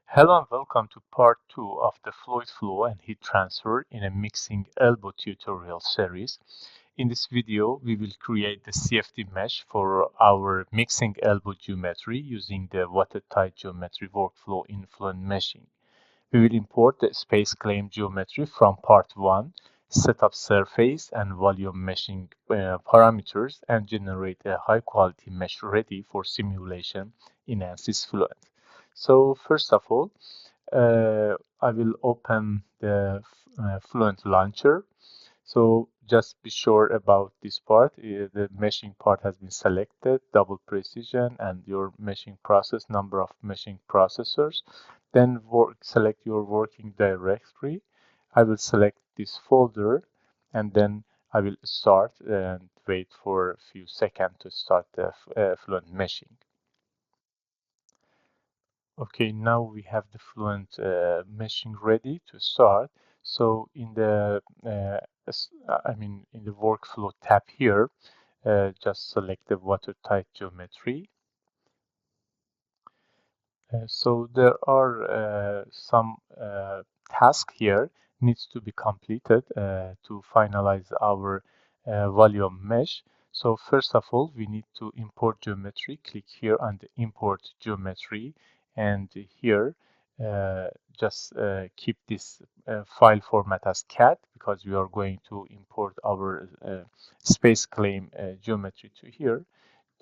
Hello and welcome to part 2 of the fluid flow and heat transfer in a mixing elbow tutorial series. In this video, we will create the CFD mesh for our mixing elbow geometry using the watertight geometry workflow in Fluent Meshing. We will import the SpaceClaim geometry from part 1, set up surface and volume meshing parameters, and generate a high-quality mesh ready for simulation in ANSYS Fluent. So first of all, I will open the Fluent launcher. So just be sure about this part. The meshing part has been selected, double precision, and your meshing process, number of meshing processors. Then select your working directory. I will select this folder, and then I will start and wait for a few seconds to start the Fluent meshing. Okay, now we have the Fluent meshing ready to start. So in the in the workflow tab here, just select the watertight geometry. So there are some tasks here needs to be completed to finalize our volume mesh. So first of all, we need to import geometry. Click here on the import geometry, and here just keep this file format as cat because we are going to import our SpaceClaim geometry to here.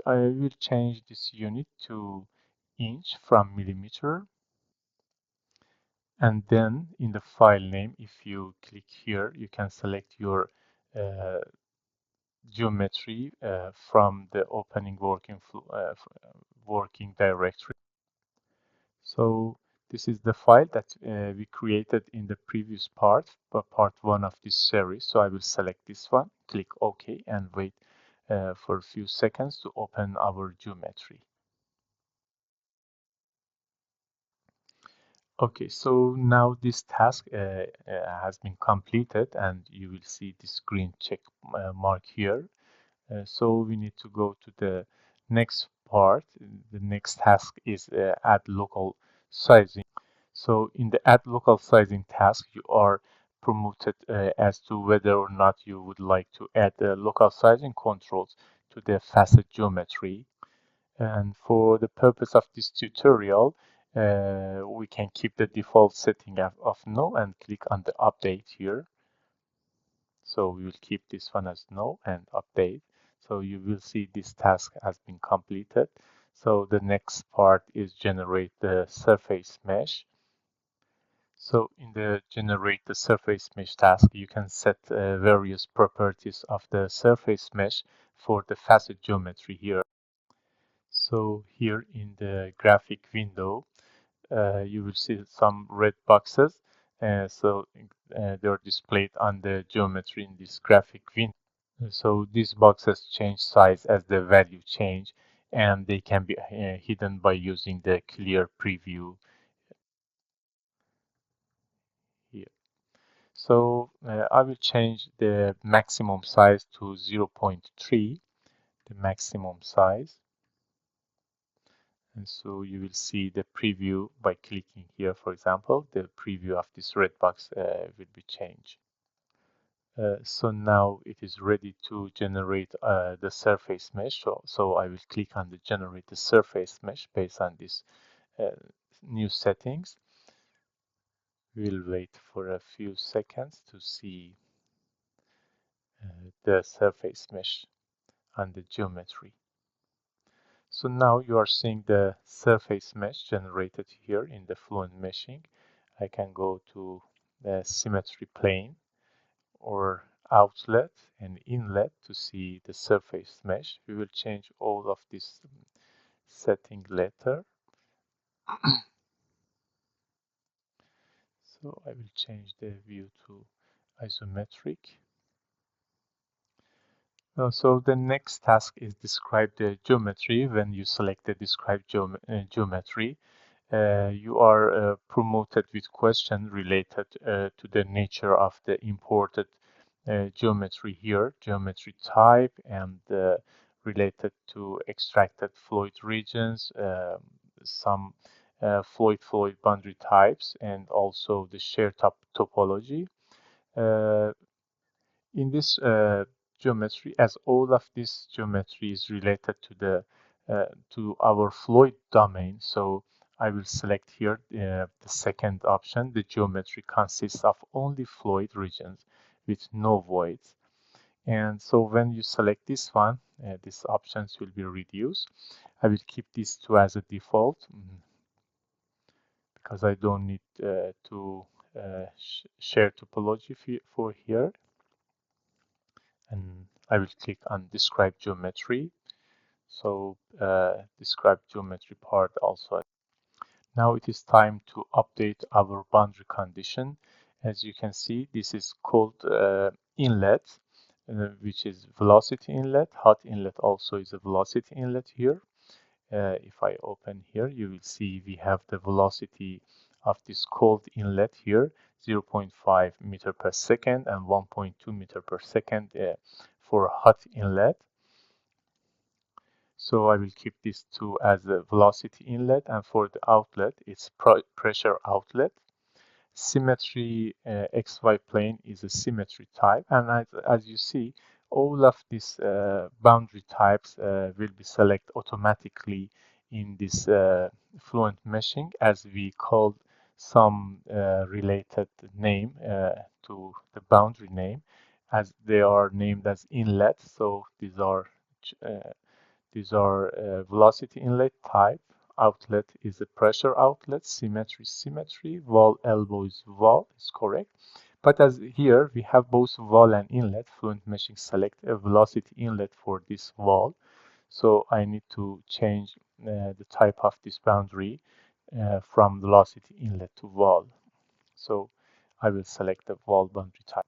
I will change this unit to inch from millimeter, and then in the file name, if you click here, you can select your uh, geometry from the opening working directory. So this is the file that we created in the previous part 1 of this series. So I will select this one, click OK, and wait for a few seconds to open our geometry. Okay, so now this task has been completed, and you will see this green check mark here. So we need to go to the next part. The next task is add local sizing. So in the add local sizing task, you are promoted as to whether or not you would like to add local sizing controls to the facet geometry. And for the purpose of this tutorial, we can keep the default setting of no and click on the update here. So we will keep this one as no and update. So you will see this task has been completed. So the next part is generate the surface mesh. So in the generate the surface mesh task, you can set various properties of the surface mesh for the facet geometry here. So here in the graphic window, you will see some red boxes. They're displayed on the geometry in this graphic window. So these boxes change size as the value change, and they can be hidden by using the clear preview here. So I will change the maximum size to 0.3, the maximum size. And so you will see the preview by clicking here, for example, the preview of this red box will be changed. So now it is ready to generate the surface mesh. So I will click on the generate the surface mesh based on this new settings. We'll wait for a few seconds to see the surface mesh on the geometry. So now you are seeing the surface mesh generated here in the Fluent Meshing. I can go to the symmetry plane or outlet and inlet to see the surface mesh. We will change all of this setting later. So I will change the view to isometric. So the next task is describe the geometry. When you select the describe geometry, you are promoted with question related to the nature of the imported geometry here, geometry type, and related to extracted fluid regions, some fluid boundary types and also the shared topology. In this geometry, as all of this geometry is related to the to our fluid domain, so I will select here the second option. The geometry consists of only fluid regions with no voids. And so when you select this one, these options will be reduced. I will keep these two as a default because I don't need to share topology for here. And I will click on describe geometry. So describe geometry part also. Now it is time to update our boundary condition. As you can see, this is called inlet, which is velocity inlet. Hot inlet also is a velocity inlet here. If I open here, you will see we have the velocity of this cold inlet here, 0.5 meter per second and 1.2 meter per second for hot inlet. So I will keep these two as a velocity inlet, and for the outlet, it's pressure outlet. Symmetry XY plane is a symmetry type, and as you see, all of these boundary types will be selected automatically in this fluent meshing, as we called some related name to the boundary name, as they are named as inlet. So these are velocity inlet type. Outlet is a pressure outlet. Symmetry. Wall elbow is wall. Is correct. But as here we have both wall and inlet. Fluent meshing select a velocity inlet for this wall. So I need to change the type of this boundary from velocity inlet to wall. So I will select the wall boundary type.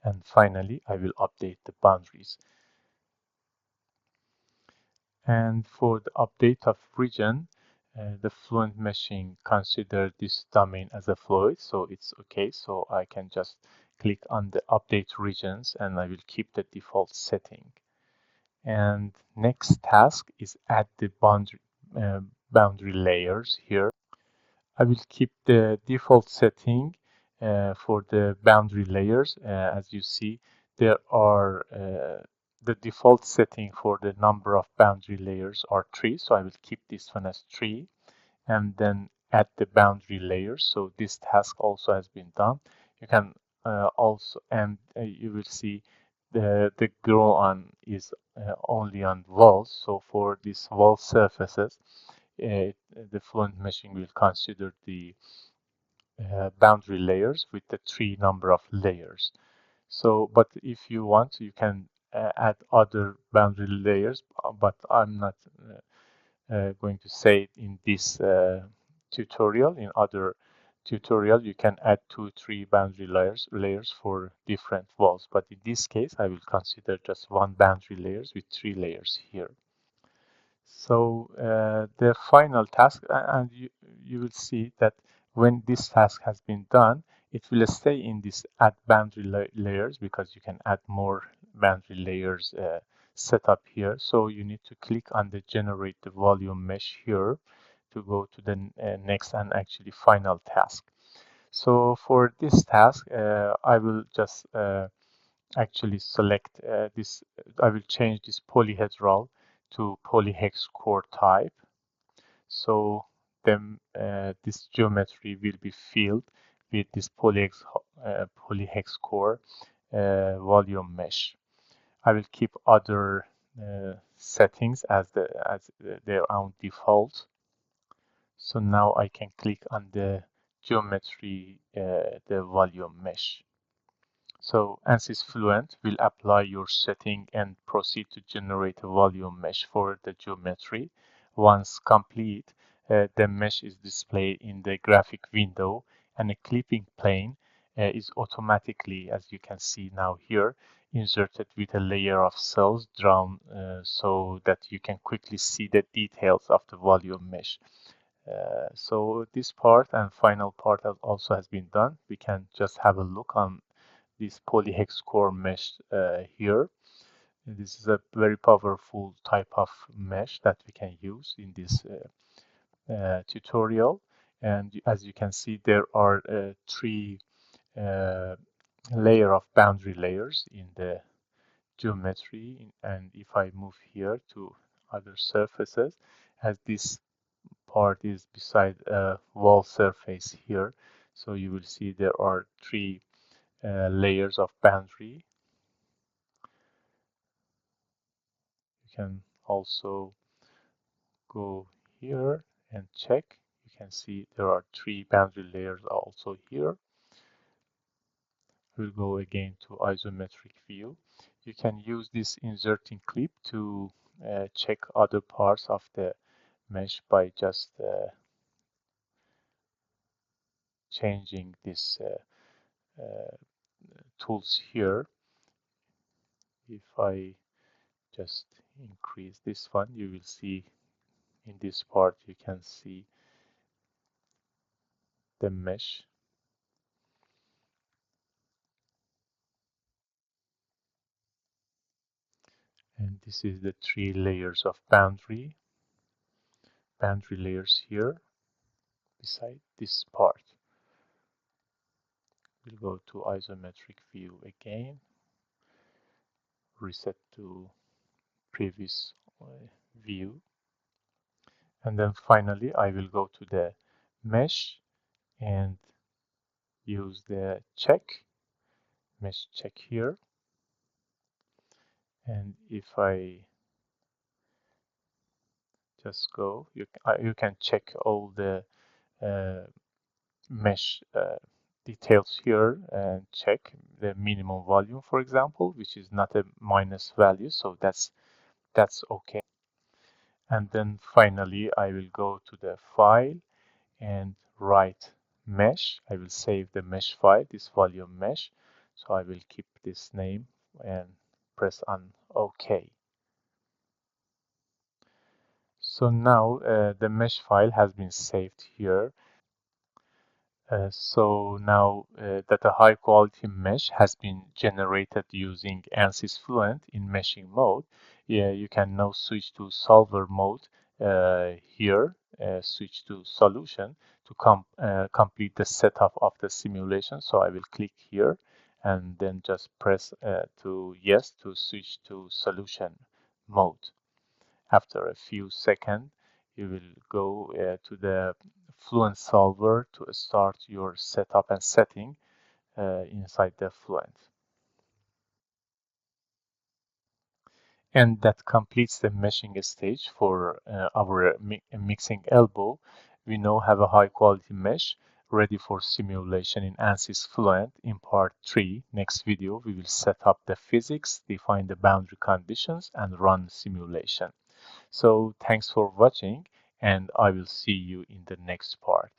And finally, I will update the boundaries. And for the update of region, the fluent meshing consider this domain as a fluid, so it's okay. So I can just click on the update regions and I will keep the default setting. And next task is add the boundary layers here. I will keep the default setting for the boundary layers. As you see, there are the default setting for the number of boundary layers are 3. So I will keep this one as 3 and then add the boundary layers. So this task also has been done. You can also, and you will see the grow on is only on walls. So for these wall surfaces, the fluent meshing will consider the boundary layers with the 3 number of layers. So, but if you want, you can add other boundary layers, but I'm not going to say it in this tutorial. In other tutorial, you can add 2-3 boundary layers for different walls. But in this case, I will consider just one boundary layers with 3 layers here. So the final task, and you will see that when this task has been done, it will stay in this add boundary layers because you can add more boundary layers set up here. So you need to click on the generate the volume mesh here to go to the next and actually final task. So for this task, I will just actually select this. I will change this polyhedral to polyhex core type. So then this geometry will be filled with this polyhex core volume mesh. I will keep other settings as their own default. So now I can click on the geometry, the volume mesh. So ANSYS Fluent will apply your setting and proceed to generate a volume mesh for the geometry. Once complete, the mesh is displayed in the graphic window and a clipping plane is automatically, as you can see now here, inserted with a layer of cells drawn so that you can quickly see the details of the volume mesh. So this part and final part also has been done. We can just have a look on this polyhex core mesh here. And this is a very powerful type of mesh that we can use in this tutorial. And as you can see, there are three layer of boundary layers in the geometry. And if I move here to other surfaces, as this part is beside a wall surface here, so you will see there are three layers of boundary. You can also go here and check. You can see there are three boundary layers also here. We'll go again to isometric view. You can use this inserting clip to check other parts of the mesh by just changing this tools here. If I just increase this one, you will see in this part you can see the mesh. And this is the three layers of boundary layers here beside this part. We'll go to isometric view again, reset to previous view, and then finally I will go to the mesh and use the mesh check here. And if I just go, you can check all the mesh details here and check the minimum volume, for example, which is not a minus value, so that's okay. And then finally I will go to the file and write mesh. I will save the mesh file, this volume mesh, so I will keep this name and press on OK. So now the mesh file has been saved here. So now that a high quality mesh has been generated using ANSYS Fluent in meshing mode, you can now switch to solver mode here, switch to solution to complete the setup of the simulation. So I will click here and then just press to yes to switch to solution mode. After a few seconds, you will go to the Fluent solver to start your setup and setting inside the Fluent. And that completes the meshing stage for our mixing elbow. We now have a high quality mesh ready for simulation in ANSYS Fluent in part 3. Next video, we will set up the physics, define the boundary conditions, and run simulation. So thanks for watching, and I will see you in the next part.